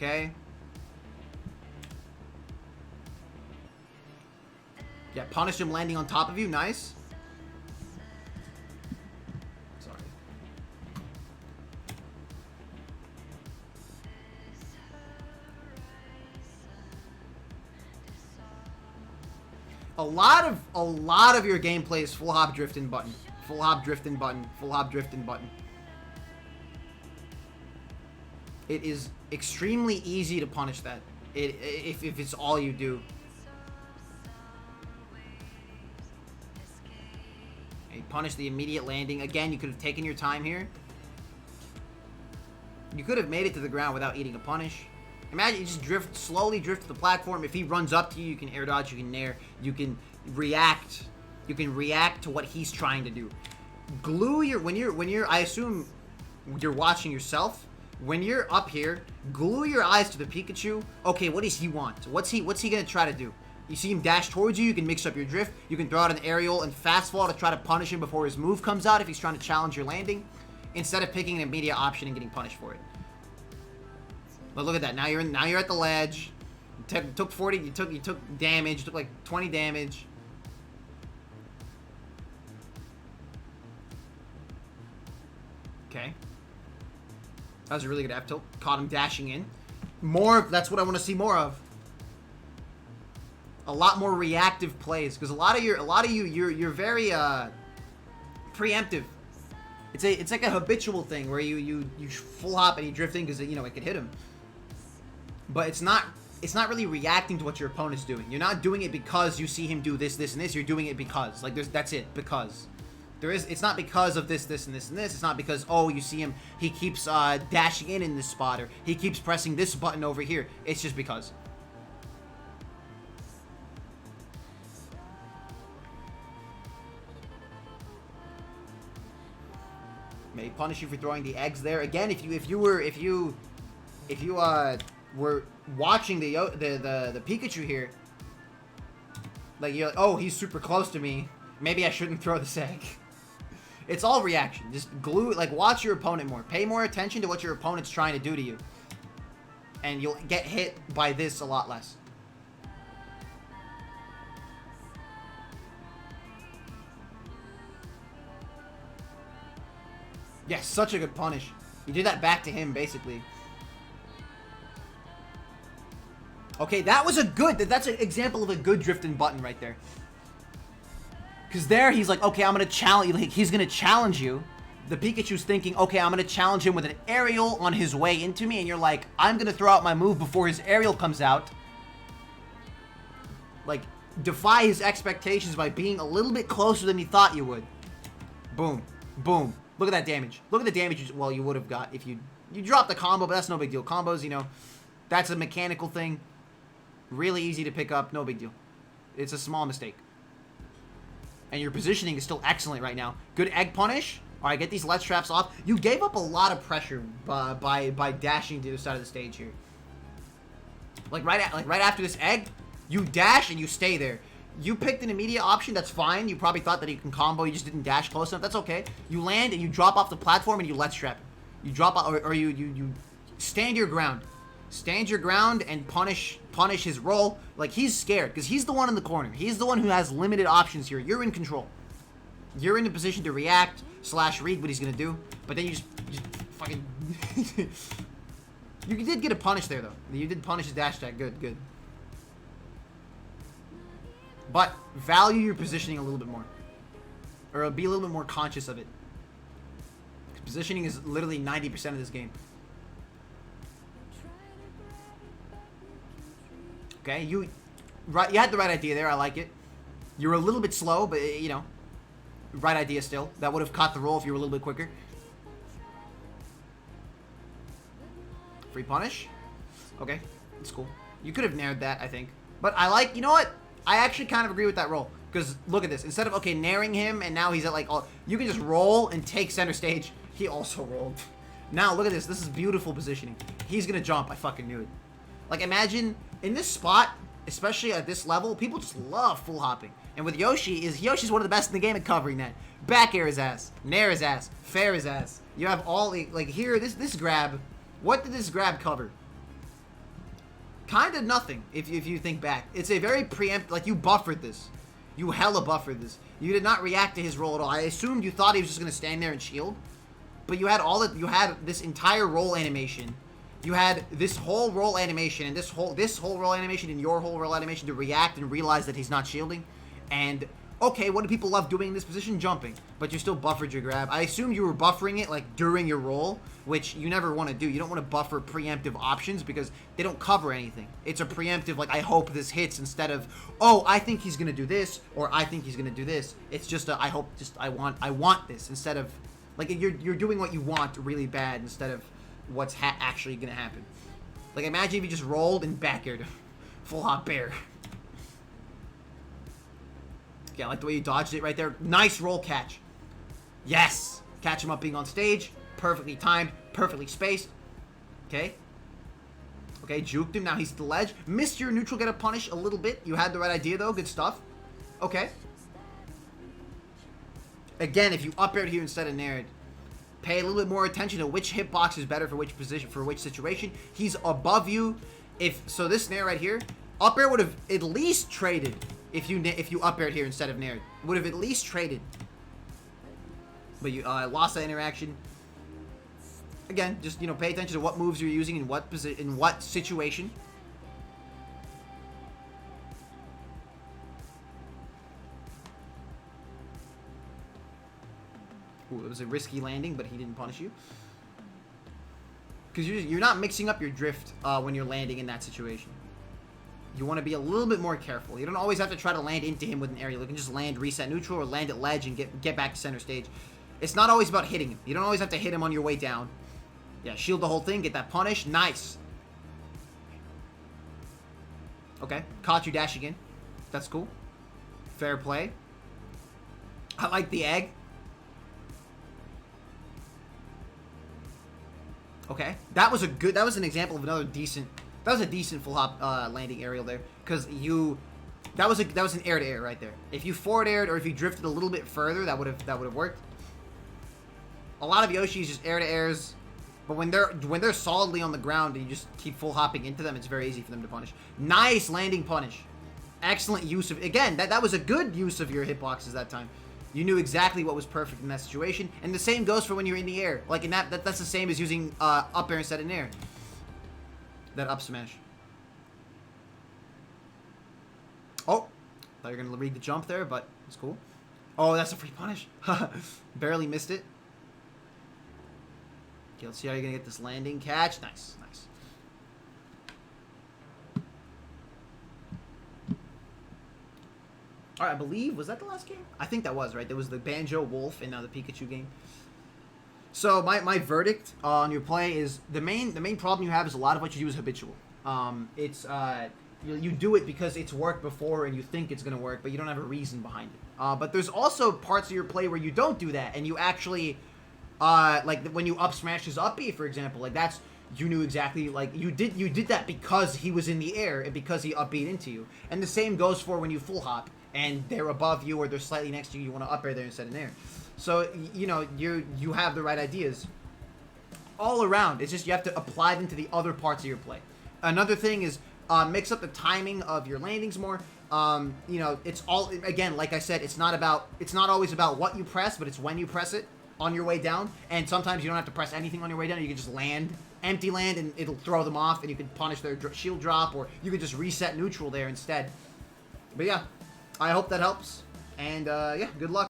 Okay. Yeah, punish him landing on top of you. Nice. Sorry. A lot of your gameplay is full hop drifting button. Full hop drifting button. Full hop drifting button. It is extremely easy to punish that. If it's all you do. You punish the immediate landing. Again, you could have taken your time here. You could have made it to the ground without eating a punish. Imagine you just slowly drift to the platform. If he runs up to you, you can air dodge, you can nair, you can react. You can react to what he's trying to do. Glue your when you're I assume you're watching yourself. When you're up here, glue your eyes to the Pikachu. Okay, what does he want? What's he gonna try to do? You see him dash towards you, you can mix up your drift. You can throw out an aerial and fast fall to try to punish him before his move comes out if he's trying to challenge your landing, instead of picking an immediate option and getting punished for it. But look at that. Now you're at the ledge. You took 40. You took damage. You took like 20 damage. Okay. That was a really good F tilt. Caught him dashing in. More. That's what I want to see more of. A lot more reactive plays, because a lot of you you're very preemptive. It's like a habitual thing where you full hop and you drift in because it could hit him. But it's not really reacting to what your opponent's doing. You're not doing it because you see him do this, this, and this. You're doing it because that's it. Because it's not because of this, this, and this, and this. It's not because you see him, he keeps dashing in this spot, or he keeps pressing this button over here. It's just because. May punish you for throwing the eggs there. Again, if you were watching the Pikachu here, like you're like, oh, he's super close to me. Maybe I shouldn't throw this egg. It's all reaction. Just glue, like watch your opponent more. Pay more attention to what your opponent's trying to do to you, and you'll get hit by this a lot less. Yes, such a good punish. You did that back to him, basically. Okay, that was that's an example of a good drifting button right there. Because there, he's like, okay, I'm going to challenge, like, he's going to challenge you. The Pikachu's thinking, okay, I'm going to challenge him with an aerial on his way into me. And you're like, I'm going to throw out my move before his aerial comes out. Like, defy his expectations by being a little bit closer than you thought you would. Boom. Boom. Look at that damage. Look at the damage you would have got if you dropped the combo, but that's no big deal. Combos, that's a mechanical thing. Really easy to pick up. No big deal. It's a small mistake. And your positioning is still excellent right now. Good egg punish. All right, get these ledge traps off. You gave up a lot of pressure by dashing to the other side of the stage here. Like right after this egg, you dash and you stay there. You picked an immediate option, that's fine. You probably thought that you can combo, you just didn't dash close enough. That's okay. You land and you drop off the platform and you ledge trap. You drop or you stand your ground. Stand your ground and punish his roll. Like, he's scared because he's the one in the corner. He's the one who has limited options here. You're in control. You're in a position to react / read what he's gonna do. But then you just fucking you did get a punish there though. You did punish his dash attack. Good. But value your positioning a little bit more. Or be a little bit more conscious of it. Positioning is literally 90% of this game. Okay, you had the right idea there. I like it. You were a little bit slow, but right idea still. That would have caught the roll if you were a little bit quicker. Free punish. Okay, it's cool. You could have nared that, I think. But I like, you know what? I actually kind of agree with that roll. Because look at this. Instead of, okay, naring him, and now he's at like, you can just roll and take center stage. He also rolled. Now, look at this. This is beautiful positioning. He's going to jump. I fucking knew it. Like, imagine, in this spot, especially at this level, people just love full hopping. And with Yoshi's one of the best in the game at covering that. Back air his ass. Nair his ass. Fair his ass. You have all, like here, this grab. What did this grab cover? kind of nothing if you think back. It's a very preempt, like you buffered this. You hella buffered this. You did not react to his roll at all. I assumed you thought he was just going to stand there and shield. But you had you had this entire roll animation. You had this whole roll animation and this whole roll animation and your whole roll animation to react and realize that he's not shielding. And okay, what do people love doing in this position? Jumping. But you still buffered your grab. I assumed you were buffering it like during your roll, which you never want to do. You don't want to buffer preemptive options because they don't cover anything. It's a preemptive, like, I hope this hits, instead of, oh, I think he's going to do this, or I think he's going to do this. It's just a, I hope, just, I want this, instead of, like, you're doing what you want really bad instead of what's actually going to happen. Like, imagine if you just rolled and back aired full hop bear. Yeah, I like the way you dodged it right there. Nice roll catch. Yes. Catch him up being on stage. Perfectly timed. Perfectly spaced. Okay. Okay, juked him. Now he's at the ledge. Missed your neutral get a punish a little bit. You had the right idea, though. Good stuff. Okay. Again, if you up aired here instead of nared, pay a little bit more attention to which hitbox is better for which position, for which situation. He's above you. So this nair right here, up air would have at least traded. If you up aired here instead of nared, would have at least traded. But you lost that interaction. Again, just, you know, pay attention to what moves you're using in what position, in what situation. Ooh, it was a risky landing, but he didn't punish you. Because you're not mixing up your drift when you're landing in that situation. You want to be a little bit more careful. You don't always have to try to land into him with an aerial. You can just land, reset neutral, or land at ledge and get back to center stage. It's not always about hitting him. You don't always have to hit him on your way down. Yeah, shield the whole thing, get that punish. Nice. Okay, caught you dashing in. That's cool. Fair play. I like the egg. Okay, that was an example of another decent. That was a decent full hop landing aerial there, because that was an air to air right there. If you forward aired or if you drifted a little bit further, that would have worked. A lot of Yoshi's just air to airs, but when they're solidly on the ground and you just keep full hopping into them, it's very easy for them to punish. Nice landing punish. Excellent use of, again, that was a good use of your hitboxes that time. You knew exactly what was perfect in that situation, and the same goes for when you're in the air. Like in that's the same as using up air instead of nair. That up smash. Oh, thought you were gonna read the jump there, but it's cool. Oh, that's a free punish. Barely missed it. Okay, let's see how you're gonna get this landing catch. Nice, nice. All right, I believe, was that the last game? I think that was, right? There was the Banjo Wolf and now the Pikachu game. So my verdict on your play is the main problem you have is a lot of what you do is habitual. You do it because it's worked before and you think it's gonna work, but you don't have a reason behind it. But there's also parts of your play where you don't do that and you actually like when you up smash his up B, for example, like that's, you knew exactly, like you did that because he was in the air and because he up B'd into you. And the same goes for when you full hop and they're above you or they're slightly next to you, you want to up air there instead of nair. So, you know, you have the right ideas all around. It's just you have to apply them to the other parts of your play. Another thing is mix up the timing of your landings more. You know, it's all, again, like I said, it's not always about what you press, but it's when you press it on your way down. And sometimes you don't have to press anything on your way down. You can just land, empty land, and it'll throw them off, and you can punish their shield drop, or you can just reset neutral there instead. But yeah, I hope that helps. And yeah, good luck.